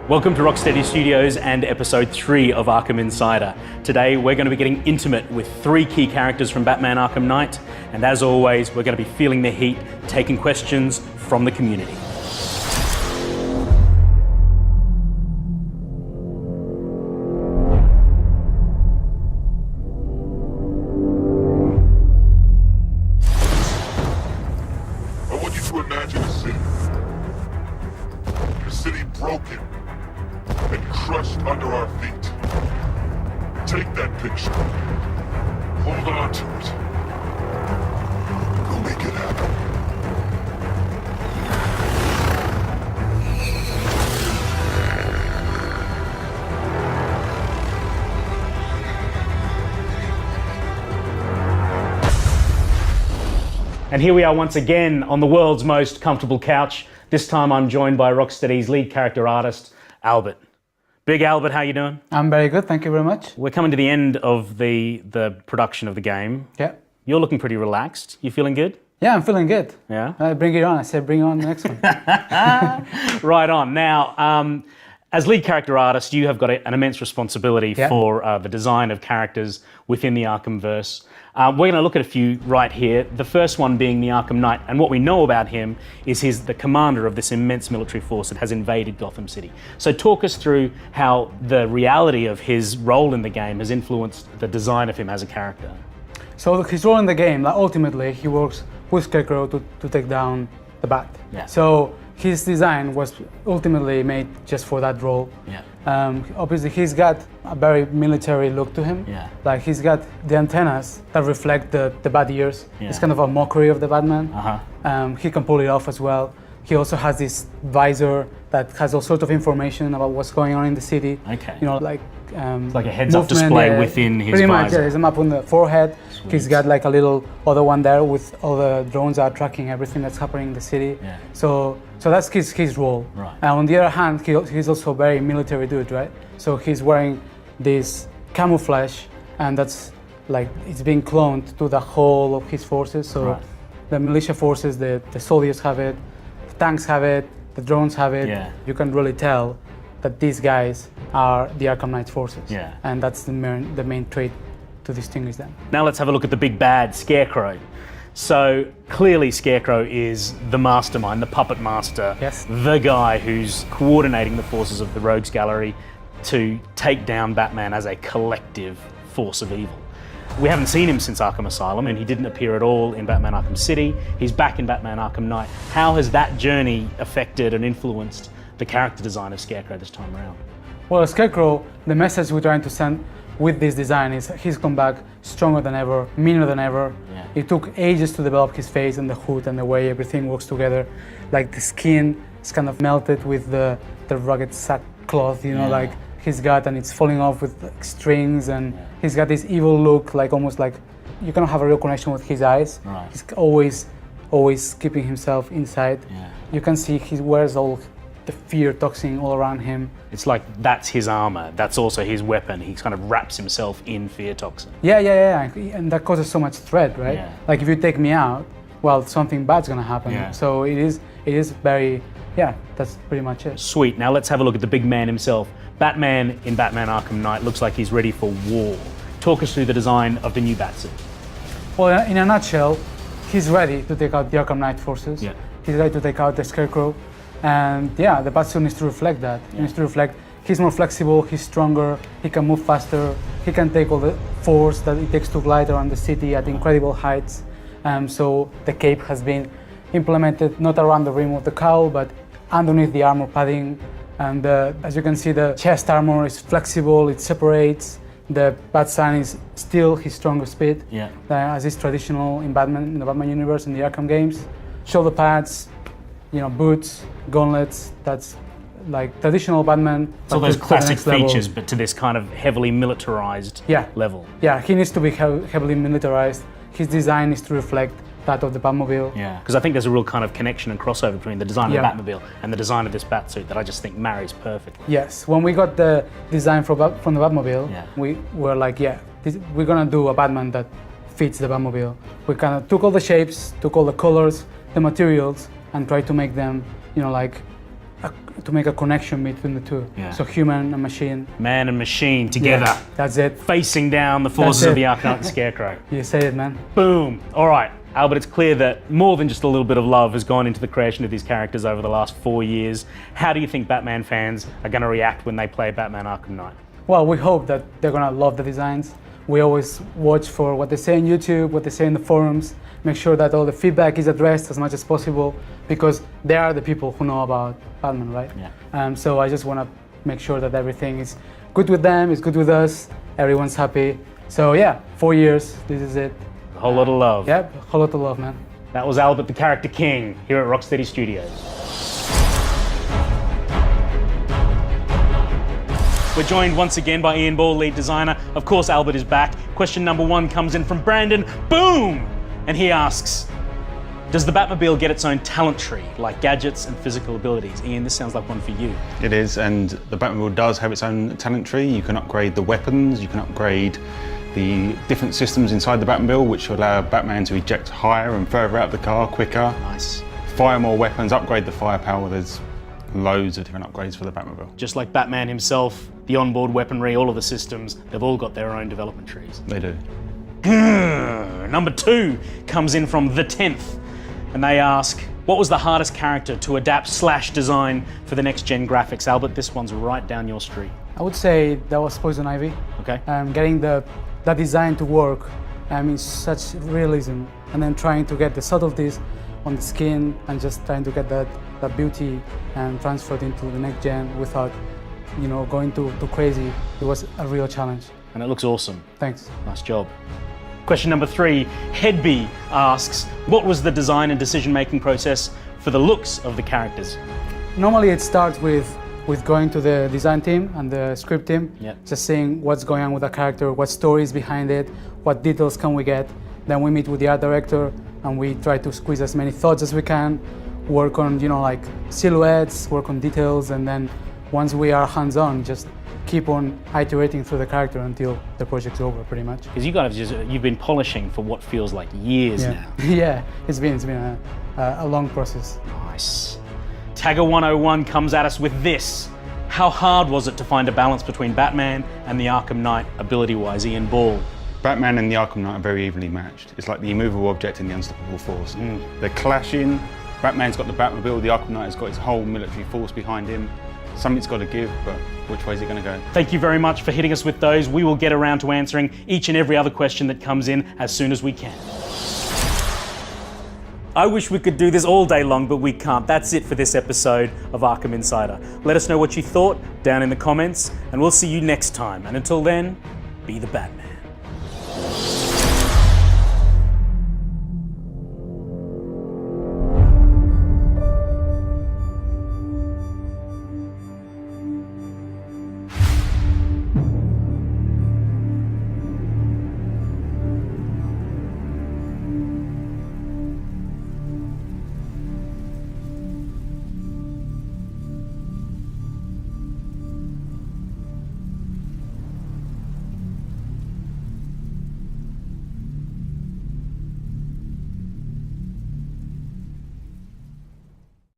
Welcome to Rocksteady Studios and episode 3 of Arkham Insider. Today we're going to be getting intimate with 3 key characters from Batman Arkham Knight, and as always we're going to be feeling the heat, taking questions from the community. I want you to imagine a city. A city broken and crushed under our feet. Take that picture. Hold on to it. We'll make it happen. And here we are once again on the world's most comfortable couch. This time I'm joined by Rocksteady's lead character artist, Albert. Big Albert, how you doing? I'm very good, thank you very much. We're coming to the end of the production of the game. Yeah. You're looking pretty relaxed. You feeling good? Yeah, I'm feeling good. Yeah? Bring it on. I said bring on the next one. Right on. Now, as lead character artist, you have got an immense responsibility for the design of characters within the Arkhamverse. We're going to look at a few right here. The first one being the Arkham Knight, and what we know about him is he's the commander of this immense military force that has invaded Gotham City. So talk us through how the reality of his role in the game has influenced the design of him as a character. So his role in the game, like, ultimately, he works with Scarecrow to take down the Bat. Yeah. So his design was ultimately made just for that role. Yeah. Obviously, he's got a very military look to him. Yeah. Like, he's got the antennas that reflect the bat ears. Yeah. It's kind of a mockery of the Batman. Uh-huh. He can pull it off as well. He also has this visor that has all sorts of information about what's going on in the city. Okay. You know, like It's like a heads-up display within his pretty much, visor. yeah, there's a map on the forehead. Sweet. He's got like a little other one there with all the drones are tracking everything that's happening in the city. Yeah. So that's his role. Right. And on the other hand, he's also a very military dude, right? So he's wearing this camouflage, and that's like it's being cloned to the whole of his forces. So Right. the militia forces, the soldiers have it, the tanks have it, the drones have it. Yeah. You can really tell that these guys are the Arkham Knight forces. Yeah. And that's the main trait to distinguish them. Now let's have a look at the big bad, Scarecrow. So clearly Scarecrow is the mastermind, the puppet master, Yes. the guy who's coordinating the forces of the Rogues Gallery to take down Batman as a collective force of evil. We haven't seen him since Arkham Asylum, and he didn't appear at all in Batman Arkham City. He's back in Batman Arkham Knight. How has that journey affected and influenced the character design of Scarecrow this time around? Well, Scarecrow, the message we're trying to send with this design is he's come back stronger than ever, meaner than ever. Yeah. It took ages to develop his face and the hood and the way everything works together. Like the skin is kind of melted with the rugged sackcloth, you know, Yeah. like he's got, and it's falling off with like, strings, and he's got this evil look, like almost like you cannot have a real connection with his eyes. Right. He's always keeping himself inside. Yeah. You can see he wears all the fear toxin all around him. It's like that's his armor, that's also his weapon. He kind of wraps himself in fear toxin. Yeah, and that causes so much threat, right? Yeah. Like if you take me out, well, something bad's gonna happen. Yeah. So it is very, that's pretty much it. Sweet, now let's have a look at the big man himself. Batman in Batman Arkham Knight looks like he's ready for war. Talk us through the design of the new Batsuit. Well, in a nutshell, he's ready to take out the Arkham Knight forces. Yeah. He's ready to take out the Scarecrow, and yeah, the Batsuit needs to reflect that. It needs to reflect he's more flexible, he's stronger, he can move faster, he can take all the force that it takes to glide around the city at incredible heights. So the cape has been implemented not around the rim of the cowl, but underneath the armor padding. And as you can see, the chest armor is flexible, it separates. The bat sign is still his strongest bit, as is traditional in the Batman universe, in the Arkham games. Shoulder pads, boots, gauntlets, that's like traditional Batman. So those to the classic next level. features, but to this kind of heavily militarized level. Yeah, he needs to be heavily militarized. His design is to reflect that of the Batmobile. Yeah, because I think there's a real kind of connection and crossover between the design of the Batmobile and the design of this Batsuit that I just think marries perfectly. Yes, when we got the design from the Batmobile, we were like, we're gonna do a Batman that fits the Batmobile. We kind of took all the shapes, took all the colors, the materials, and tried to make them, like to make a connection between the two. Yeah. So human and machine. Man and machine together, Yeah, that's it. facing down the forces That's of the it. Arkham and Scarecrow. You say it, man. Boom. All right, Albert, it's clear that more than just a little bit of love has gone into the creation of these characters over the last 4 years. How do you think Batman fans are going to react when they play Batman Arkham Knight? Well, we hope that they're gonna love the designs. We always watch for what they say on YouTube, what they say in the forums, make sure that all the feedback is addressed as much as possible, because they are the people who know about Batman, right? Yeah. So I just wanna make sure that everything is good with them, is good with us, everyone's happy. So yeah, 4 years, this is it. A whole lot of love. Yep, a whole lot of love, man. That was Albert the Character King here at Rocksteady Studios. We're joined once again by Ian Ball, lead designer. Of course, Albert is back. Question number 1 comes in from Brandon. Boom! And he asks, does the Batmobile get its own talent tree, like gadgets and physical abilities? Ian, this sounds like one for you. It is, and the Batmobile does have its own talent tree. You can upgrade the weapons, you can upgrade the different systems inside the Batmobile, which will allow Batman to eject higher and further out of the car quicker. Nice. Fire more weapons, upgrade the firepower. There's loads of different upgrades for the Batmobile. Just like Batman himself, the onboard weaponry, all of the systems, they've all got their own development trees. They do. Number 2 comes in from The 10th, and they ask, what was the hardest character to adapt / design for the next gen graphics? Albert, this one's right down your street. I would say that was Poison Ivy. Okay. Getting that design to work in such realism, and then trying to get the subtleties on the skin and just trying to get that beauty and transferred into the next gen without, going too crazy. It was a real challenge. And it looks awesome. Thanks. Nice job. Question number 3, Headby asks, what was the design and decision-making process for the looks of the characters? Normally it starts with going to the design team and the script team, Yep. just seeing what's going on with the character, what story is behind it, what details can we get. Then we meet with the art director and we try to squeeze as many thoughts as we can, work on, like silhouettes, work on details, and then once we are hands-on, just keep on iterating through the character until the project's over, pretty much. Because you guys you've been polishing for what feels like years Yeah, now. yeah, it's been a long process. Nice. Tagger 101 comes at us with this. How hard was it to find a balance between Batman and the Arkham Knight ability-wise? Ian Ball. Batman and the Arkham Knight are very evenly matched. It's like the immovable object and the unstoppable force. They're clashing. Batman's got the Batmobile, the Arkham Knight has got his whole military force behind him. Something's got to give, but which way is it going to go? Thank you very much for hitting us with those. We will get around to answering each and every other question that comes in as soon as we can. I wish we could do this all day long, but we can't. That's it for this episode of Arkham Insider. Let us know what you thought down in the comments, and we'll see you next time. And until then, be the Batman.